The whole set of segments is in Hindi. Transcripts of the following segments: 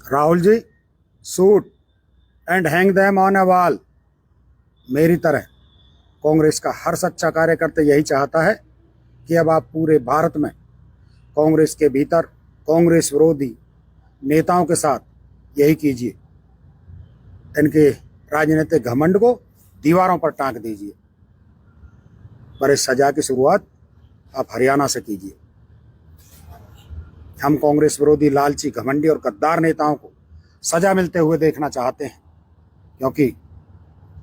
Rahul ji, shoot and hang them on a wall. मेरी तरह कांग्रेस का हर सच्चा कार्यकर्ता यही चाहता है कि अब आप पूरे भारत में कांग्रेस के भीतर कांग्रेस विरोधी नेताओं के साथ यही कीजिए। इनके राजनीतिक घमंड को दीवारों पर टांग दीजिए। पर इस सजा की शुरुआत आप हरियाणा से कीजिए। हम कांग्रेस विरोधी लालची, घमंडी और गद्दार नेताओं को सजा मिलते हुए देखना चाहते हैं, क्योंकि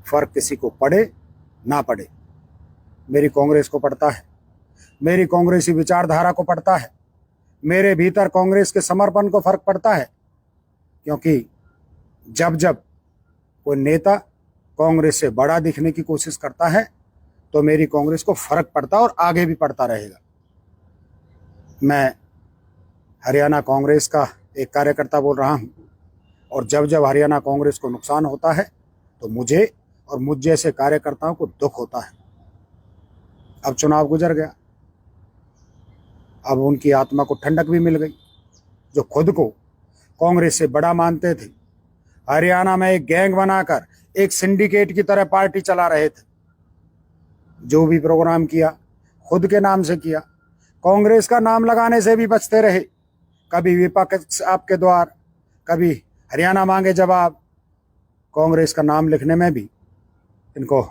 फर्क किसी को पड़े ना पड़े, मेरी कांग्रेस को पड़ता है, मेरी कांग्रेसी विचारधारा को पड़ता है, मेरे भीतर कांग्रेस के समर्पण को फर्क पड़ता है। क्योंकि जब जब कोई नेता कांग्रेस से बड़ा दिखने की कोशिश करता है तो मेरी कांग्रेस को फर्क पड़ता है और आगे भी पड़ता रहेगा। मैं हरियाणा कांग्रेस का एक कार्यकर्ता बोल रहा हूं, और जब जब हरियाणा कांग्रेस को नुकसान होता है तो मुझे और मुझ जैसे कार्यकर्ताओं को दुख होता है। अब चुनाव गुजर गया, अब उनकी आत्मा को ठंडक भी मिल गई। जो खुद को कांग्रेस से बड़ा मानते थे, हरियाणा में एक गैंग बनाकर एक सिंडिकेट की तरह पार्टी चला रहे थे, जो भी प्रोग्राम किया खुद के नाम से किया, कांग्रेस का नाम लगाने से भी बचते रहे। कभी विपक्ष आपके द्वार, कभी हरियाणा मांगे जवाब। कांग्रेस का नाम लिखने में भी इनको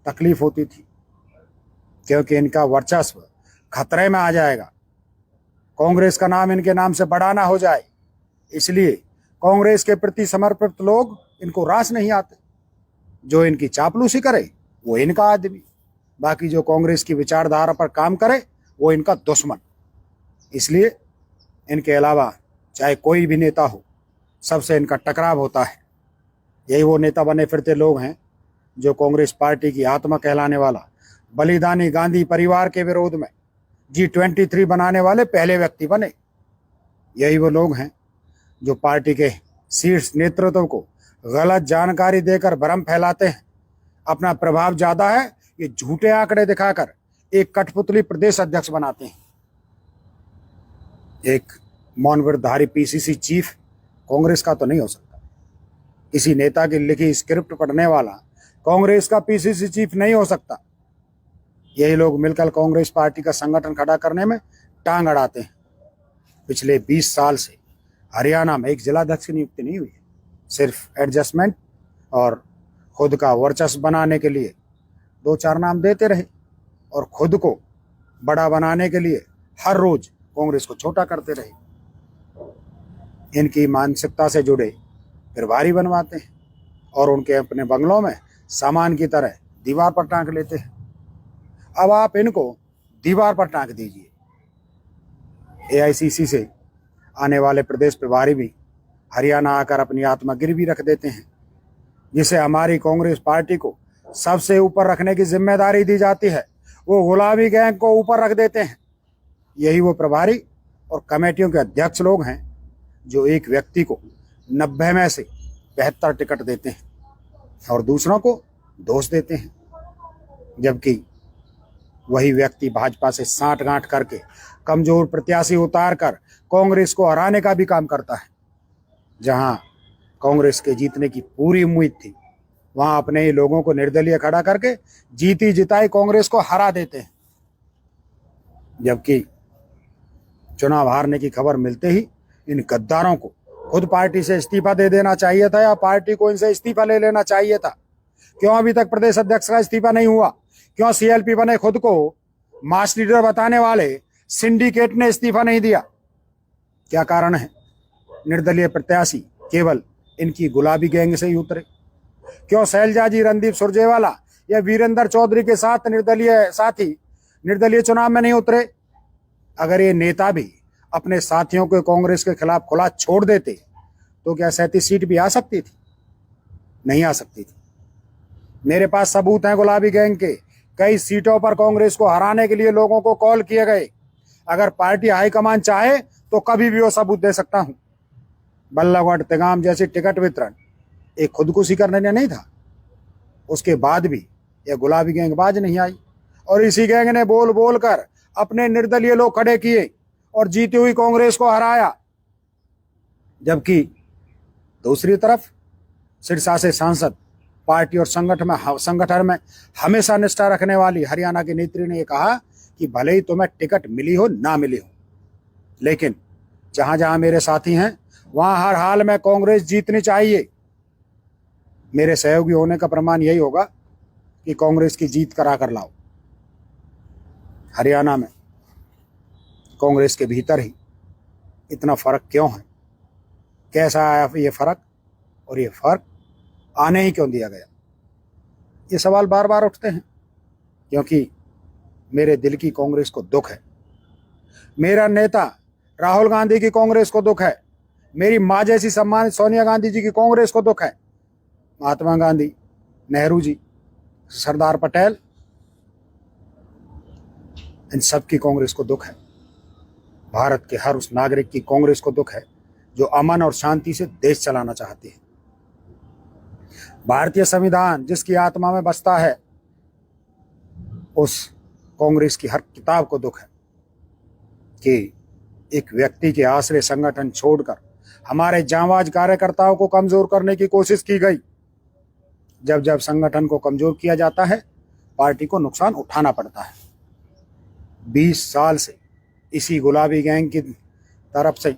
तकलीफ होती थी, क्योंकि इनका वर्चस्व खतरे में आ जाएगा, कांग्रेस का नाम इनके नाम से बड़ा ना हो जाए। इसलिए कांग्रेस के प्रति समर्पित लोग इनको रास नहीं आते। जो इनकी चापलूसी करे वो इनका आदमी, बाकी जो कांग्रेस की विचारधारा पर काम करे वो इनका दुश्मन। इसलिए इनके अलावा चाहे कोई भी नेता हो, सबसे इनका टकराव होता है। यही वो नेता बने फिरते लोग हैं जो कांग्रेस पार्टी की आत्मा कहलाने वाला बलिदानी गांधी परिवार के विरोध में G23 बनाने वाले पहले व्यक्ति बने। यही वो लोग हैं जो पार्टी के शीर्ष नेतृत्व को गलत जानकारी देकर भ्रम फैलाते हैं। अपना प्रभाव ज्यादा है, ये झूठे आंकड़े दिखाकर एक कठपुतली प्रदेश अध्यक्ष बनाते हैं। एक मौनव्रतधारी PCC चीफ कांग्रेस का तो नहीं हो सकता। किसी नेता की लिखी स्क्रिप्ट पढ़ने वाला कांग्रेस का PCC चीफ नहीं हो सकता। यही लोग मिलकर कांग्रेस पार्टी का संगठन खड़ा करने में टांग अड़ाते हैं। पिछले 20 साल से हरियाणा में एक जिलाध्यक्ष की नियुक्ति नहीं हुई है। सिर्फ एडजस्टमेंट और खुद का वर्चस्व बनाने के लिए 2-4 नाम देते रहे, और खुद को बड़ा बनाने के लिए हर रोज कांग्रेस को छोटा करते रहे। इनकी मानसिकता से जुड़े प्रभारी बनवाते हैं और उनके अपने बंगलों में सामान की तरह दीवार पर टांग लेते हैं। अब आप इनको दीवार पर टांग दीजिए। AICC से आने वाले प्रदेश प्रभारी भी हरियाणा आकर अपनी आत्मा गिरवी रख देते हैं, जिसे हमारी कांग्रेस पार्टी को सबसे ऊपर रखने की जिम्मेदारी दी जाती है। वो गुलाबी गैंग को ऊपर रख देते हैं। यही वो प्रभारी और कमेटियों के अध्यक्ष लोग हैं जो एक व्यक्ति को 90 में से 72 टिकट देते हैं और दूसरों को दोष देते हैं, जबकि वही व्यक्ति भाजपा से साठगांठ करके कमजोर प्रत्याशी उतार कर कांग्रेस को हराने का भी काम करता है। जहां कांग्रेस के जीतने की पूरी उम्मीद थी, वहां अपने ही लोगों को निर्दलीय खड़ा करके जीती जिताई कांग्रेस को हरा देते हैं। जबकि चुनाव हारने की खबर मिलते ही इन गद्दारों को खुद पार्टी से इस्तीफा दे देना चाहिए था, या पार्टी को इनसे इस्तीफा ले लेना चाहिए था। क्यों अभी तक प्रदेश अध्यक्ष का इस्तीफा नहीं हुआ? क्यों CLP बने खुद को मास लीडर बताने वाले सिंडिकेट ने इस्तीफा नहीं दिया? क्या कारण है? निर्दलीय प्रत्याशी केवल इनकी गुलाबी गैंग से ही उतरे। क्यों शैलजा जी, रणदीप सुरजेवाला या वीरेंद्र चौधरी के साथ निर्दलीय साथी निर्दलीय चुनाव में नहीं उतरे? अगर ये नेता भी अपने साथियों को कांग्रेस के खिलाफ खुला छोड़ देते तो क्या 37 सीट भी आ सकती थी? नहीं आ सकती थी। मेरे पास सबूत हैं गुलाबी गैंग के। कई सीटों पर कांग्रेस को हराने के लिए लोगों को कॉल किए गए। अगर पार्टी हाईकमान चाहे तो कभी भी वो सबूत दे सकता हूं। बल्लभगढ़, तिगाम जैसे टिकट वितरण एक खुदकुशी करने नहीं था। उसके बाद भी यह गुलाबी गैंग बाज नहीं आई, और इसी गैंग ने बोल बोल कर अपने निर्दलीय लोग खड़े किए और जीती हुई कांग्रेस को हराया। जबकि दूसरी तरफ सिरसा से सांसद पार्टी और संगठन में हमेशा निष्ठा रखने वाली हरियाणा की नेत्री ने कहा कि भले ही तुम्हें टिकट मिली हो ना मिली हो, लेकिन जहां जहां मेरे साथी हैं वहां हर हाल में कांग्रेस जीतनी चाहिए। मेरे सहयोगी होने का प्रमाण यही होगा कि कांग्रेस की जीत करा कर लाओ। हरियाणा में कांग्रेस के भीतर ही इतना फर्क क्यों है, कैसा आया ये फर्क, और ये फर्क आने ही क्यों दिया गया? ये सवाल बार बार उठते हैं, क्योंकि मेरे दिल की कांग्रेस को दुख है, मेरा नेता राहुल गांधी की कांग्रेस को दुख है, मेरी माँ जैसी सम्मानित सोनिया गांधी जी की कांग्रेस को दुख है, महात्मा गांधी, नेहरू जी, सरदार पटेल, इन सब की कांग्रेस को दुख है। भारत के हर उस नागरिक की कांग्रेस को दुख है जो अमन और शांति से देश चलाना चाहती है। भारतीय संविधान जिसकी आत्मा में बसता है, उस कांग्रेस की हर किताब को दुख है कि एक व्यक्ति के आश्रय संगठन छोड़कर हमारे जांबाज कार्यकर्ताओं को कमजोर करने की कोशिश की गई। जब जब संगठन को कमजोर किया जाता है, पार्टी को नुकसान उठाना पड़ता है। 20 साल से इसी गुलाबी गैंग की तरफ से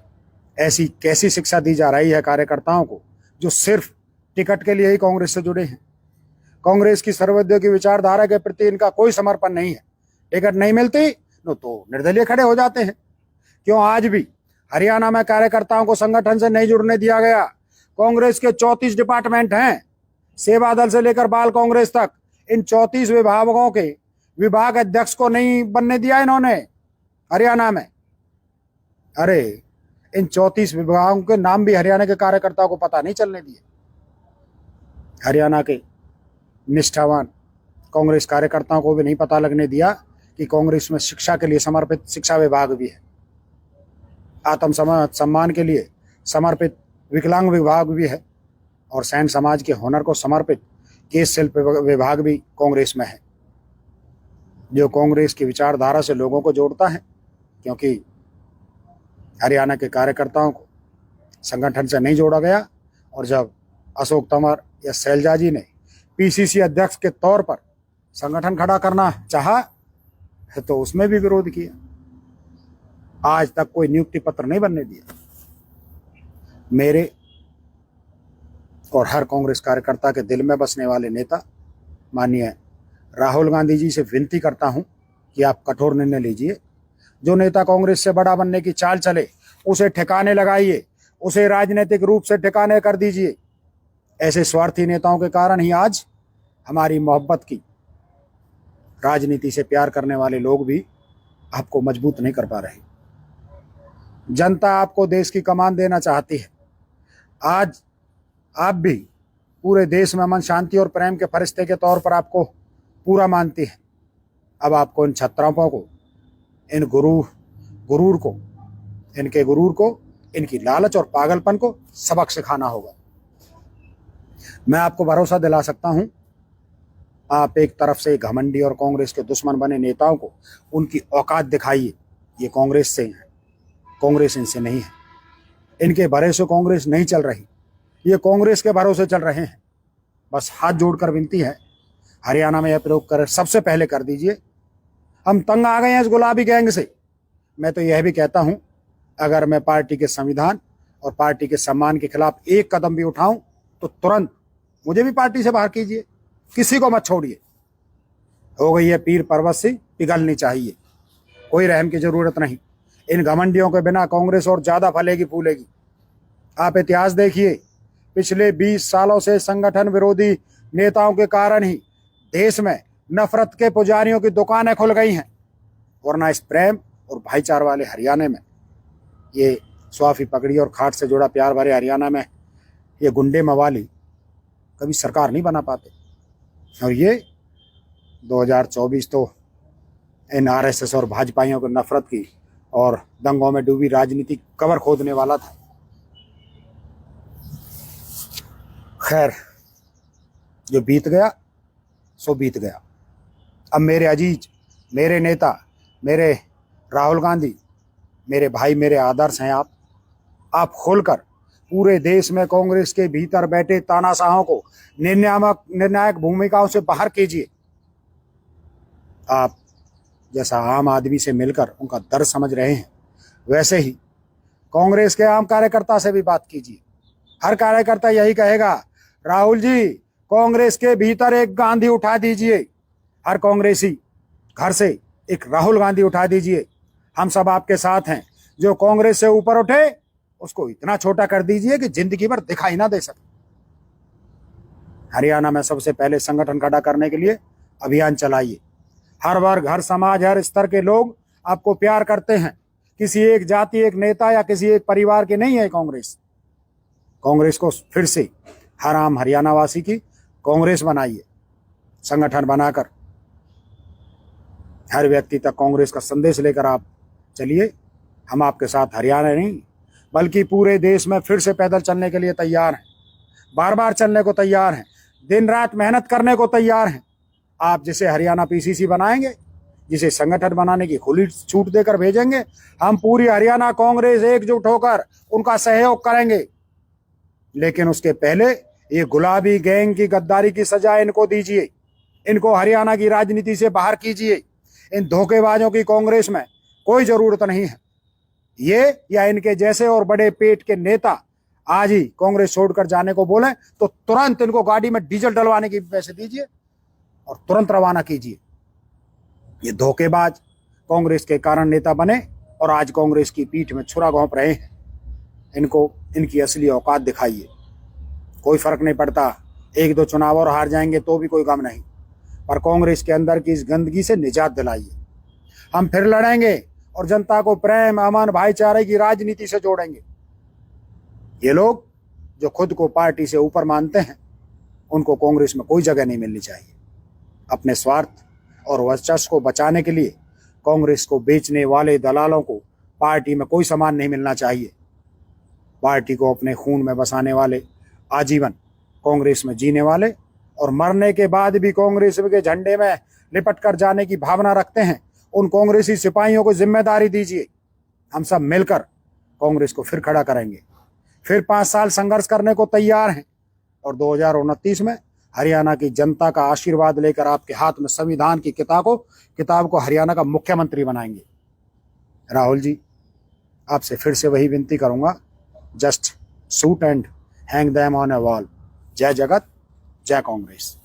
ऐसी कैसी शिक्षा दी जा रही है कार्यकर्ताओं को, जो सिर्फ टिकट के लिए ही कांग्रेस से जुड़े हैं। कांग्रेस की सर्वोदय की विचारधारा के प्रति इनका कोई समर्पण नहीं है। टिकट नहीं मिलती तो निर्दलीय खड़े हो जाते हैं। क्यों आज भी हरियाणा में कार्यकर्ताओं को संगठन से नहीं जुड़ने दिया गया? कांग्रेस के 34 डिपार्टमेंट हैं, सेवा दल से लेकर बाल कांग्रेस तक। इन 34 विभागों के विभाग अध्यक्ष को नहीं बनने दिया इन्होंने हरियाणा में। अरे इन 34 विभागों के नाम भी हरियाणा के कार्यकर्ताओं को पता नहीं चलने दिए। हरियाणा के निष्ठावान कांग्रेस कार्यकर्ताओं को भी नहीं पता लगने दिया कि कांग्रेस में शिक्षा के लिए समर्पित शिक्षा विभाग भी है, आत्म सम्मान के लिए समर्पित विकलांग विभाग भी है, और सैन समाज के हुनर को समर्पित केस शिल्प विभाग भी कांग्रेस में है, जो कांग्रेस की विचारधारा से लोगों को जोड़ता है। क्योंकि हरियाणा के कार्यकर्ताओं को संगठन से नहीं जोड़ा गया, और जब अशोक तंवर या शैलजा जी ने पीसीसी अध्यक्ष के तौर पर संगठन खड़ा करना चाहा है तो उसमें भी विरोध किया। आज तक कोई नियुक्ति पत्र नहीं बनने दिया। मेरे और हर कांग्रेस कार्यकर्ता के दिल में बसने वाले नेता माननीय राहुल गांधी जी से विनती करता हूं कि आप कठोर निर्णय लीजिए। जो नेता कांग्रेस से बड़ा बनने की चाल चले उसे ठिकाने लगाइए, उसे राजनीतिक रूप से ठिकाने कर दीजिए। ऐसे स्वार्थी नेताओं के कारण ही आज हमारी मोहब्बत की राजनीति से प्यार करने वाले लोग भी आपको मजबूत नहीं कर पा रहे। जनता आपको देश की कमान देना चाहती है। आज आप भी पूरे देश में अमन, शांति और प्रेम के फरिश्ते के तौर पर आपको पूरा मानती है। अब आपको इन छत्रापों को, इन गुरूर को, इनके गुरूर को, इनकी लालच और पागलपन को सबक सिखाना होगा। मैं आपको भरोसा दिला सकता हूं, आप एक तरफ से घमंडी और कांग्रेस के दुश्मन बने नेताओं को उनकी औकात दिखाइए। ये कांग्रेस से हैं, कांग्रेस इनसे नहीं है। इनके भरोसे कांग्रेस नहीं चल रही, ये कांग्रेस के भरोसे चल रहे हैं। बस हाथ जोड़कर विनती है, हरियाणा में यह प्रयोग कर सबसे पहले कर दीजिए। हम तंग आ गए हैं इस गुलाबी गैंग से। मैं तो यह भी कहता हूं, अगर मैं पार्टी के संविधान और पार्टी के सम्मान के खिलाफ एक कदम भी उठाऊं तो तुरंत मुझे भी पार्टी से बाहर कीजिए, किसी को मत छोड़िए। हो गई है पीर पर्वत से पिघलनी चाहिए, कोई रहम की जरूरत नहीं। इन घमंडियों के बिना कांग्रेस और ज्यादा फलेगी फूलेगी। आप इतिहास देखिए, पिछले 20 सालों से संगठन विरोधी नेताओं के कारण ही देश में नफरत के पुजारियों की दुकानें खुल गई हैं, वरना इस प्रेम और भाईचार वाले हरियाणा में, ये स्वाफी पगड़ी और खाट से जुड़ा प्यार भरे हरियाणा में ये गुंडे मवाली कभी सरकार नहीं बना पाते। और ये 2024 तो इन आरएसएस और भाजपाइयों को नफरत की और दंगों में डूबी राजनीति कबर खोदने वाला था। खैर, जो बीत गया सो बीत गया। अब मेरे अजीज, मेरे नेता, मेरे राहुल गांधी, मेरे भाई, मेरे आदर्श हैं आप खुलकर पूरे देश में कांग्रेस के भीतर बैठे तानाशाहों को निर्णायक भूमिकाओं से बाहर कीजिए। आप जैसा आम आदमी से मिलकर उनका दर्द समझ रहे हैं, वैसे ही कांग्रेस के आम कार्यकर्ता से भी बात कीजिए। हर कार्यकर्ता यही कहेगा, राहुल जी कांग्रेस के भीतर एक गांधी उठा दीजिए। हर कांग्रेसी घर से एक राहुल गांधी उठा दीजिए। हम सब आपके साथ हैं। जो कांग्रेस से ऊपर उठे उसको इतना छोटा कर दीजिए कि जिंदगी भर दिखाई ना दे सके। हरियाणा में सबसे पहले संगठन खड़ा करने के लिए अभियान चलाइए। हर वर्ग, हर समाज, हर स्तर के लोग आपको प्यार करते हैं। किसी एक जाति, एक नेता या किसी एक परिवार के नहीं है कांग्रेस। कांग्रेस को फिर से हर आम हरियाणा वासी की कांग्रेस बनाइए। संगठन बनाकर हर व्यक्ति तक कांग्रेस का संदेश लेकर आप चलिए। हम आपके साथ हरियाणा नहीं बल्कि पूरे देश में फिर से पैदल चलने के लिए तैयार हैं। बार बार चलने को तैयार हैं। दिन रात मेहनत करने को तैयार हैं। आप जिसे हरियाणा पीसीसी बनाएंगे, जिसे संगठन बनाने की खुली छूट देकर भेजेंगे, हम पूरी हरियाणा कांग्रेस एकजुट होकर उनका सहयोग करेंगे। लेकिन उसके पहले ये गुलाबी गैंग की गद्दारी की सजा इनको दीजिए। इनको हरियाणा की राजनीति से बाहर कीजिए। इन धोखेबाजों की कांग्रेस में कोई जरूरत नहीं है। ये या इनके जैसे और बड़े पेट के नेता आज ही कांग्रेस छोड़कर जाने को बोले तो तुरंत इनको गाड़ी में डीजल डलवाने के पैसे दीजिए और तुरंत रवाना कीजिए। ये धोखेबाज कांग्रेस के कारण नेता बने और आज कांग्रेस की पीठ में छुरा घोंप रहे हैं। इनको इनकी असली औकात दिखाइए। कोई फर्क नहीं पड़ता, एक दो चुनाव और हार जाएंगे तो भी कोई गम नहीं, पर कांग्रेस के अंदर की इस गंदगी से निजात दिलाइए। हम फिर लड़ेंगे और जनता को प्रेम, अमन, भाईचारे की राजनीति से जोड़ेंगे। ये लोग जो खुद को पार्टी से ऊपर मानते हैं, उनको कांग्रेस में कोई जगह नहीं मिलनी चाहिए। अपने स्वार्थ और वर्चस्व को बचाने के लिए कांग्रेस को बेचने वाले दलालों को पार्टी में कोई सामान नहीं मिलना चाहिए। पार्टी को अपने खून में बसाने वाले, आजीवन कांग्रेस में जीने वाले और मरने के बाद भी कांग्रेस के झंडे में लिपट कर जाने की भावना रखते हैं, उन कांग्रेसी सिपाहियों को जिम्मेदारी दीजिए। हम सब मिलकर कांग्रेस को फिर खड़ा करेंगे। फिर 5 साल संघर्ष करने को तैयार हैं और 2029 में हरियाणा की जनता का आशीर्वाद लेकर आपके हाथ में संविधान की किताब को हरियाणा का मुख्यमंत्री बनाएंगे। राहुल जी, आपसे फिर से वही विनती करूंगा, just shoot and hang them on A wall. जय जगत, जय कांग्रेस।